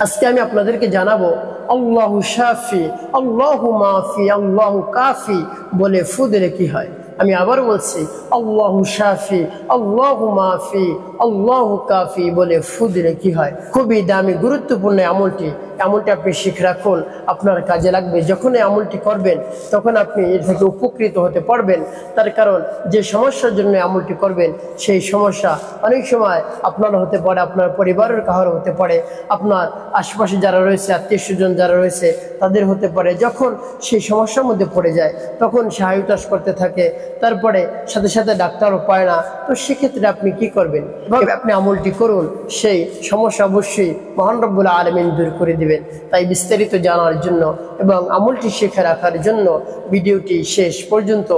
আজকে আমি আপনাদেরকে জানাবো আল্লাহু শাফি, আল্লাহু মাফি, আল্লাহু কাফি বলে ফু দিলে কি হয়। আমি আবার বলছি, আল্লাহু শাফি, আল্লাহু মাফি, আল্লাহু কাফি বলে ফু দিলে কি হয়। খুবই দামি গুরুত্বপূর্ণ আমলটি আপনি শিখে রাখুন, আপনার কাজে লাগবে। যখন এই আমলটি করবেন তখন আপনি এর থেকে উপকৃত হতে পারবেন। তার কারণ যে সমস্যার জন্য আমলটি করবেন সেই সমস্যা অনেক সময় আপনার হতে পারে, আপনার পরিবারের কারো হতে পারে, আপনার আশেপাশে যারা রয়েছে, আত্মীয় স্বজন যারা রয়েছে তাদের হতে পারে। যখন সেই সমস্যার মধ্যে পড়ে যায় তখন সে হায়ুতাস করতে থাকে, তারপরে সাথে সাথে ডাক্তারও পায় না। তো সেক্ষেত্রে আপনি কি করবেন? এভাবে আপনি আমলটি করুন, সেই সমস্যা অবশ্যই মহান রব্বুল আলামিন দূর করে দিবেন। তাই বিস্তারিত জানার জন্য এবং আমলটি শিখে রাখার জন্য ভিডিওটি শেষ পর্যন্ত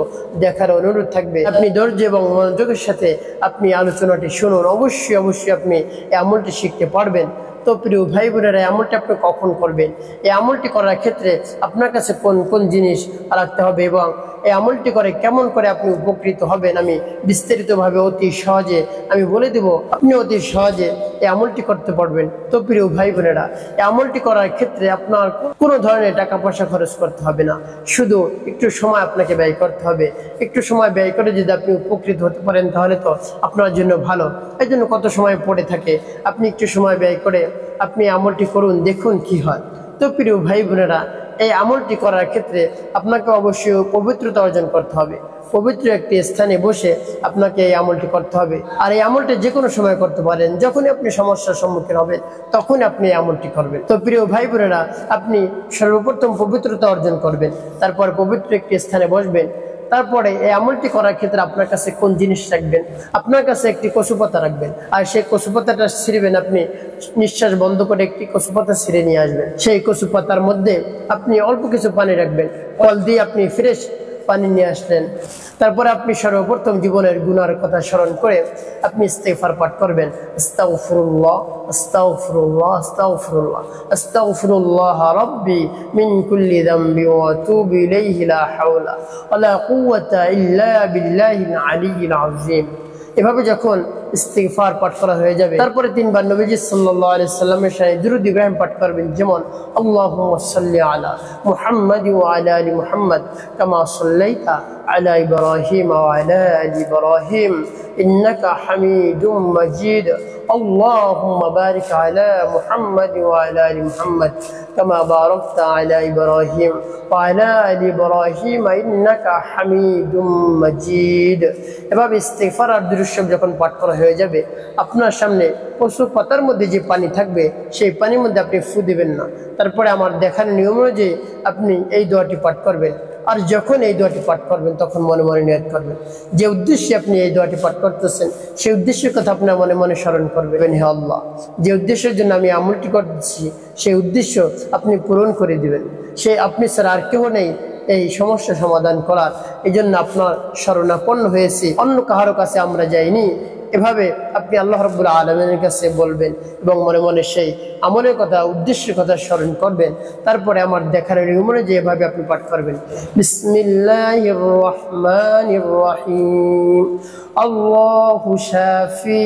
দেখার অনুরোধ থাকবে। আপনি ধৈর্য এবং মনোযোগের সাথে আপনি আলোচনাটি শুনুন, অবশ্যই আপনি এই আমলটি শিখতে পারবেন। তো প্রিয় ভাই বোনেরা, এই আমলটি আপনি কখন করবেন? এই আমলটি করার ক্ষেত্রে আপনার কাছে কোন জিনিস রাখতে হবে এবং এই আমলটি করে কেমন করে আপনি উপকৃত হবেন আমি বিস্তারিতভাবে অতি সহজে আমি বলে দেব। আপনি অতি সহজে এই আমলটি করতে পারবেন। তো প্রিয় ভাই বোনেরা, এই আমলটি করার ক্ষেত্রে আপনার কোনো ধরনের টাকা পয়সা খরচ করতে হবে না, শুধু একটু সময় আপনাকে ব্যয় করতে হবে। একটু সময় ব্যয় করে যদি আপনি উপকৃত হতে পারেন তাহলে তো আপনার জন্য ভালো। এই জন্য কত সময় পড়ে থাকে, আপনি একটু সময় ব্যয় করে আপনি আমলটি করুন, দেখুন কি হয়। তো প্রিয় ভাই বোনেরা, এই আমলটি করার ক্ষেত্রে আপনাকে অবশ্যই পবিত্রতা অর্জন করতে হবে। পবিত্র একটি স্থানে বসে আপনাকে এই আমলটি করতে হবে। আর এই আমলটি যে কোনো সময় করতে পারেন, যখনই আপনি সমস্যার সম্মুখীন হবেন তখন আপনি এই আমলটি করবেন। তো প্রিয় ভাই বোনেরা, আপনি সর্বপ্রথম পবিত্রতা অর্জন করবেন, তারপর পবিত্র একটি স্থানে বসবেন। তারপরে এই আমলটি করার ক্ষেত্রে আপনার কাছে কোন জিনিস রাখবেন? আপনার কাছে একটি কচুপাতা রাখবেন, আর সেই কচুপাতাটা ছিঁড়বেন। আপনি নিঃশ্বাস বন্ধ করে একটি কচুপাতা ছিঁড়ে নিয়ে আসবেন। সেই কচুপাতার মধ্যে আপনি অল্প কিছু পানি রাখবেন, কল দিয়ে আপনি ফ্রেশ পানি নিয়ে আসলেন। তারপরে আপনি সর্বপ্রথম জীবনের গুনার কথা স্মরণ করে আপনি ইস্তেগফার পাঠ করবেন। আস্তাগফিরুল্লাহ, আস্তাগফিরুল্লাহ, আস্তাগফিরুল্লাহ, আস্তাগফিরুল্লাহ রাব্বি মিন কুল্লি যামবি ওয়া আতুবু ইলাইহি লা হাওলা ওয়া লা কুওয়াতা ইল্লা বিল্লাহিল আলিয়্যিল আযীম। এভাবে যখন ইস্তিগফার পাঠ করা হয়ে যাবে, তারপরে 3 বার নবীজি সাল্লাল্লাহু আলাইহি সাল্লামের সাথে দুরূদ ইব্রাহিম পাঠ করবেন, যেমন আল্লাহুম্মা সাল্লি আলা মুহাম্মাদ ওয়া আলা আলি মুহাম্মাদ কামা সাল্লাইতা আলা ইব্রাহিম ওয়া আলা আলি ইব্রাহিম ইন্নাকা হামিদুম মাজিদ। আল্লাহুম্মা বারিক আলা মুহাম্মাদ ওয়া আলা আলি মুহাম্মাদ কামা বারাকতা আলা ইব্রাহিম ওয়া আলা আলি ইব্রাহিম ইন্নাকা হামিদুম মাজিদ। এভাবে ইস্তিগফার আর দুরূদ শরীফ যখন পাঠ করা হয়ে যাবে, আপনার সামনে কচু পাতার মধ্যে যে পানি থাকবে সেই পানির মধ্যে আপনি ফু দিবেন না। তারপরে আমার দেখার নিয়ম অনুযায়ী আপনি এই দোয়াটি পাঠ করবেন। আর যখন এই দোয়াটি পাঠ করবেন তখন মনে মনে নিয়ত করবেন, যে উদ্দেশ্যে আপনি এই দোয়াটি পাঠ করতেছেন সেই উদ্দেশ্যের কথা আপনার মনে মনে স্মরণ করবেন। হে আল্লাহ, যে উদ্দেশ্যের জন্য আমি আমলটি করতেছি সেই উদ্দেশ্য আপনি পূরণ করে দিবেন। সে আপনি ছাড়া আর কেউ নেই এই সমস্যা সমাধান করার। এই জন্য আপনার শরণাপন্ন হয়েছি, অন্য কারো কাছে আমরা যাইনি। এভাবে আপনি আল্লাহ রাব্বুল আলামিনের কাছে বলবেন এবং মনে মনে সেই আমলের কথা, উদ্দেশ্যের কথা স্মরণ করবেন। তারপরে আমার দেখার নিয়ম অনুযায়ী এভাবে আপনি পাঠ করবেন। বিসমিল্লাহির রহমানির রহিম। আল্লাহু শাফি,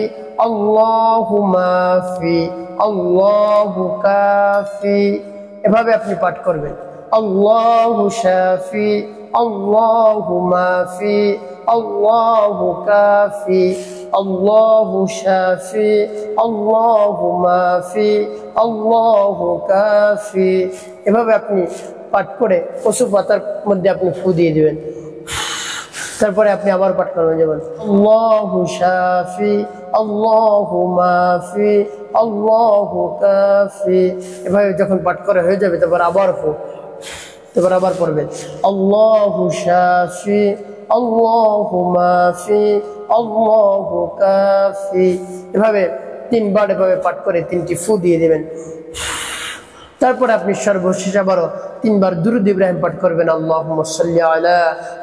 আল্লাহু মাফি, আল্লাহু কাফি। এভাবে আপনি পাঠ করবেন। আল্লাহু শাফি, আল্লাহু মাফি, আল্লাহু কাফি, আল্লাহু শাফি, আল্লাহু মাফি, আল্লাহু কাফি। এভাবে আপনি পাঠ করে কচু পাতার মধ্যে আপনি ফু দিয়ে দিবেন। তারপরে আপনি আবার পাঠ করবেন, যেমন আল্লাহু শাফি, আল্লাহু মাফি, আল্লাহু কাফি। এভাবে যখন পাঠ করা হয়ে যাবে তারপর আবার পড়বেন আল্লাহু শাফি, আল্লাহু মাফি, আল্লাহু কাফি। এভাবে 3 বার এভাবে পাঠ করে 3টি ফু দিয়ে দেবেন। তারপরে আপনি সর্বশেষ আবারও 3 বার দুরূদ ইব্রাহিম পাঠ করবেন। আল্লাহুম্মা সাল্লি আলা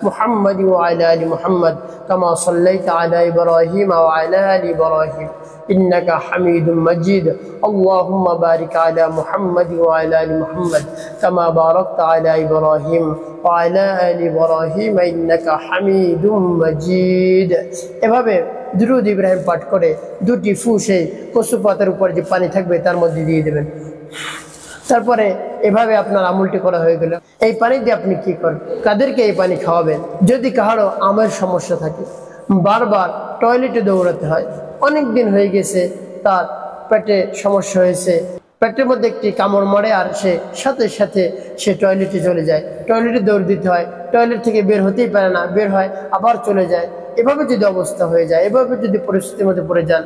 মুহাম্মাদ ওয়া আলা আলি মুহাম্মাদ কামা সাল্লাইতা আলা ইব্রাহিম ওয়া আলা আলি ইব্রাহিম ইন্নাকা হামিদুম মাজিদ। আল্লাহুম্মা বারিক আলা মুহাম্মাদ ওয়া আলা আলি মুহাম্মাদ কামা বারাকতা আলা ইব্রাহিম ওয়া আলা আলি ইব্রাহিম ইন্নাকা হামিদুম মাজিদ। এভাবে দুরূদ ইব্রাহিম পাঠ করে 2টি ফু সেই কচু পাতার উপর যে পানি থাকবে তার মধ্যে দিয়ে দেবেন। তারপরে এভাবে আপনার আমলটি করা হয়ে গেল। এই পানি দিয়ে আপনি কি করবেন, কাদেরকে এই পানি খাওয়াবেন? যদি কাহারও আমের সমস্যা থাকে, বারবার টয়লেটে দৌড়াতে হয়, অনেক দিন হয়ে গেছে তার পেটে সমস্যা হয়েছে, পেটের মধ্যে একটি কামড় মারে আর সে সাথে সাথে সে টয়লেটে চলে যায়, টয়লেটে দৌড় দিতে হয়, টয়লেট থেকে বের হতেই পারে না, বের হয় আবার চলে যায়। এভাবে যদি অবস্থা হয়ে যায়, এভাবে যদি পরিস্থিতির মধ্যে পড়ে যান,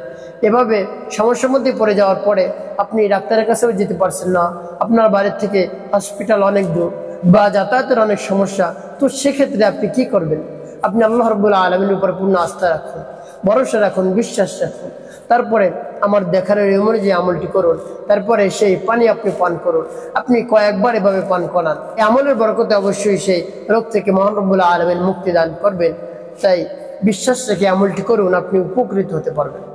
এভাবে সমস্যার মধ্যে পড়ে যাওয়ার পরে আপনি ডাক্তারের কাছেও যেতে পারছেন না, আপনার বাড়ির থেকে হসপিটাল অনেক দূর বা যাতায়াতের অনেক সমস্যা, তো সেক্ষেত্রে আপনি কি করবেন? আপনি আল্লাহ রাব্বুল আলামিনের উপর পূর্ণ আস্থা রাখুন, ভরসা রাখুন, বিশ্বাস রাখুন। তারপরে আমার দেখার অনুযায়ী আমলটি করুন, তারপরে সেই পানি আপনি পান করুন। আপনি কয়েকবার এভাবে পান করান, এই আমলের বরকতে অবশ্যই সেই রোগ থেকে মহান রব্বুল আলামিন মুক্তি দান করবেন। তাই বিশ্বাস রেখে আমলটি করুন, আপনি উপকৃত হতে পারবেন।